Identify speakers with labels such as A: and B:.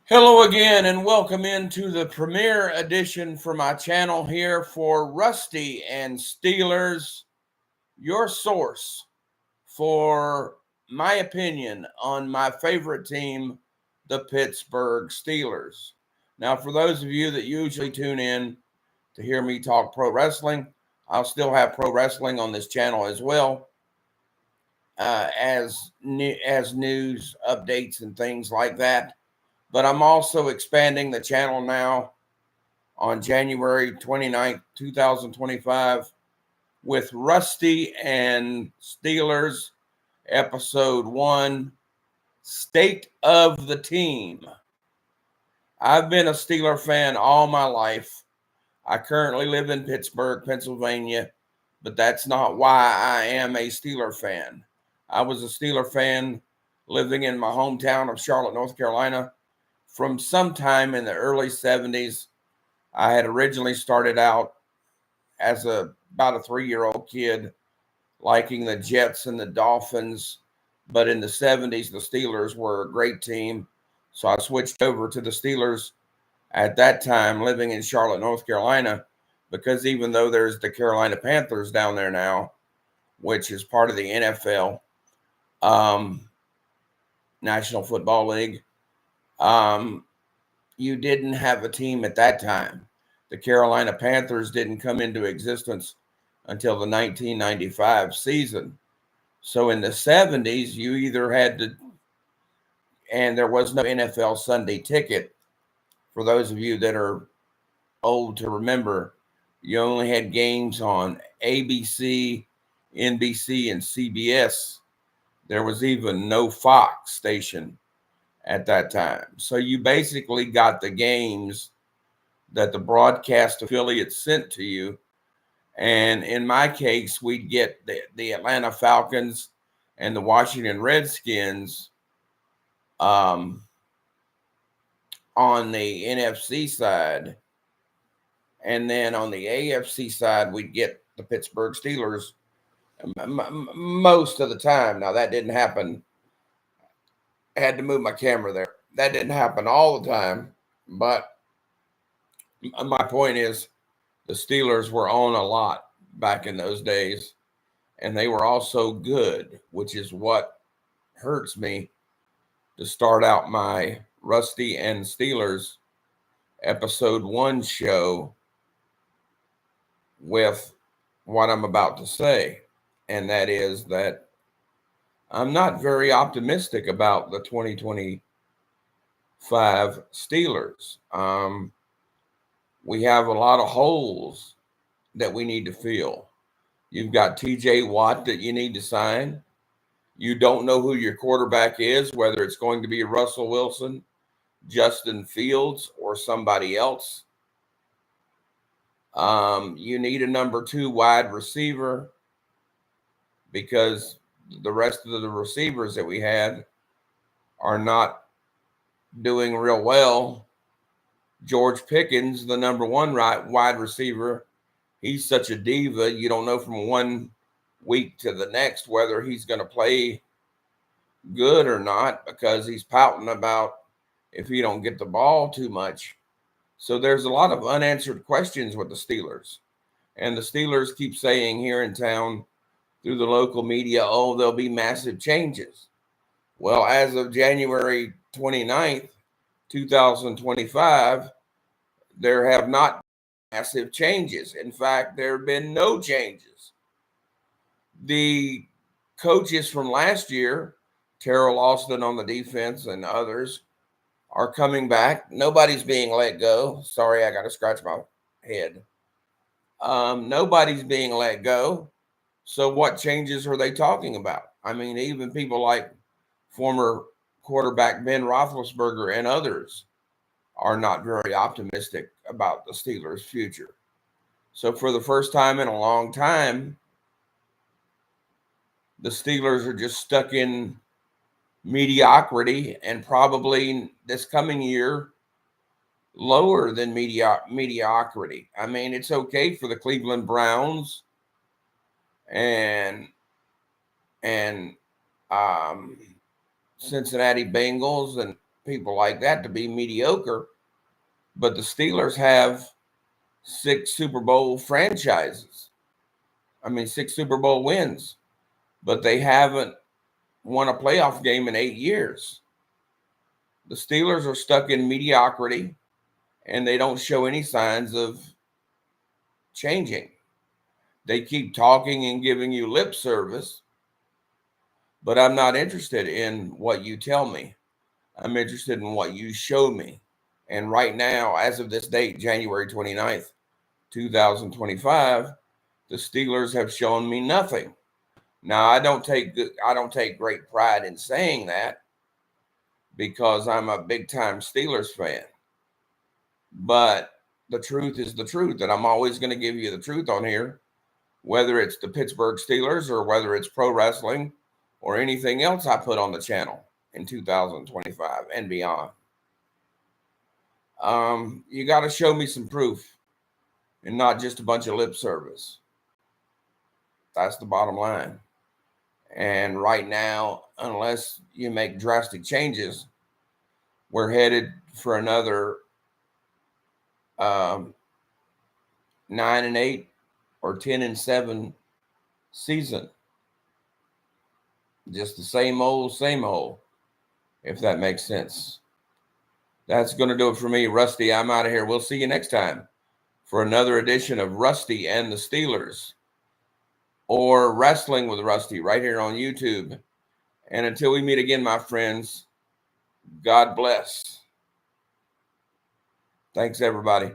A: Hello again, and welcome into the premiere edition for my channel here for Rusty and Steelers, your source for my opinion on my favorite team, the Pittsburgh Steelers. Now, for those of you that usually tune in to hear me talk pro wrestling, I'll still have pro wrestling on this channel as well, as news updates and things like that. But I'm also expanding the channel now on January 29th, 2025 with Rusty and Steelers episode 1, State of the Team. I've been a Steeler fan all my life. I currently live in Pittsburgh, Pennsylvania, but that's not why I am a Steeler fan. I was a Steeler fan living in my hometown of Charlotte, North Carolina from sometime in the early 70s. I had originally started out as about a 3-year-old kid liking the Jets and the Dolphins, but in the 70s, the Steelers were a great team. So I switched over to the Steelers at that time, living in Charlotte, North Carolina, because even though there's the Carolina Panthers down there now, which is part of the NFL, National Football League, you didn't have a team at that time. The Carolina Panthers didn't come into existence until the 1995 season. So in the 70s, you either had to, and there was no NFL Sunday ticket. For those of you that are old to remember, you only had games on ABC, NBC, and CBS. There was even no Fox station at that time. So you basically got the games that the broadcast affiliates sent to you. And in my case, we'd get the Atlanta Falcons and the Washington Redskins on the NFC side. And then on the AFC side, we'd get the Pittsburgh Steelers most of the time. Now, that didn't happen. I had to move my camera there. That didn't happen all the time. But my point is, the Steelers were on a lot back in those days. And they were also good, which is what hurts me to start out my Rusty and Steelers episode 1 show with what I'm about to say. And that is that I'm not very optimistic about the 2025 Steelers. We have a lot of holes that we need to fill. You've got TJ Watt that you need to sign. You don't know who your quarterback is, whether it's going to be Russell Wilson, Justin Fields, or somebody else. You need a number 2 wide receiver because the rest of the receivers that we had are not doing real well. George Pickens, the number 1 wide receiver, he's such a diva. You don't know from one week to the next whether he's going to play good or not because he's pouting about if he don't get the ball too much. So there's a lot of unanswered questions with the Steelers. And the Steelers keep saying here in town through the local media, oh, there'll be massive changes. Well, as of January 29th, 2025, there have not been massive changes. In fact, there have been no changes. The coaches from last year, Terrell Austin on the defense and others, are coming back. Nobody's being let go. Sorry, I got to scratch my head. Nobody's being let go. So what changes are they talking about? I mean, even people like former quarterback Ben Roethlisberger and others are not very optimistic about the Steelers' future. So for the first time in a long time, the Steelers are just stuck in mediocrity, and probably this coming year lower than mediocrity. I mean, it's okay for the Cleveland Browns and Cincinnati Bengals and people like that to be mediocre. But the Steelers have 6 Super Bowl franchises. 6 Super Bowl wins, but they haven't won a playoff game in 8 years. The Steelers are stuck in mediocrity, and they don't show any signs of changing. They keep talking and giving you lip service, but I'm not interested in what you tell me. I'm interested in what you show me. And right now, as of this date, January 29th, 2025, the Steelers have shown me nothing. Now, I don't take great pride in saying that because I'm a big-time Steelers fan. But the truth is the truth, and I'm always going to give you the truth on here, whether it's the Pittsburgh Steelers or whether it's pro wrestling or anything else I put on the channel in 2025 and beyond. You got to show me some proof and not just a bunch of lip service. That's the bottom line. And right now, unless you make drastic changes, we're headed for another 9-8 or 10-7 season. Just the same old, if that makes sense. That's going to do it for me, Rusty. I'm out of here. We'll see you next time for another edition of Rusty and the Steelers, or Wrestling with Rusty, right here on YouTube. And until we meet again, my friends, God bless. Thanks, everybody.